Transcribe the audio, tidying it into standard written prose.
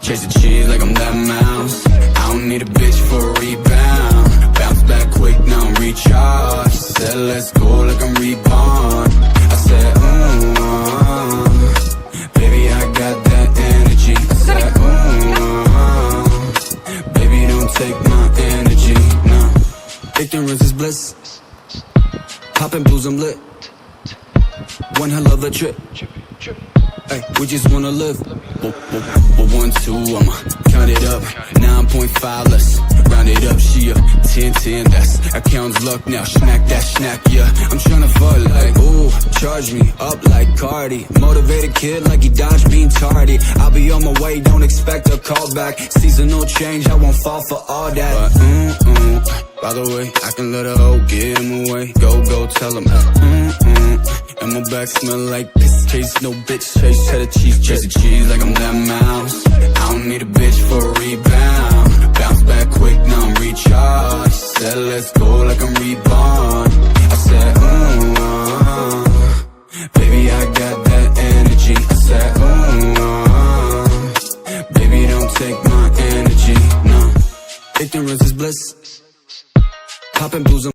Chase the cheese like I'm that mouse. I don't need a bitch for a rebound. Bounce back quick, now I'm recharged. Said let's go like I'm reborn. I said, baby, I got that energy. I said, baby, don't take my energy, no. Ignorance is bliss. Poppin' blues, I'm lit. One hell of a trip. Ay, we just wanna live. 1, 2, I'ma count it up. 9.5, let's round it up. She a 10, 10, that's account's luck now. Snack that snack, yeah. I'm tryna fuck like, ooh, charge me up like Cardi. Motivated kid like he dodged being tardy. I'll be on my way, don't expect a call back. Seasonal change, I won't fall for all that. But, by the way, I can let a hoe get him away. Go, tell him, and my back smell like piss. Chase no bitch, chase cheddar cheese. Chase the cheese like I'm that mouse. I don't need a bitch for a rebound. Bounce back quick, now I'm recharged. Said let's go like I'm reborn. I said, baby, I got that energy. I said, baby, don't take my energy, no. Ignorance is bliss. Poppin' blues.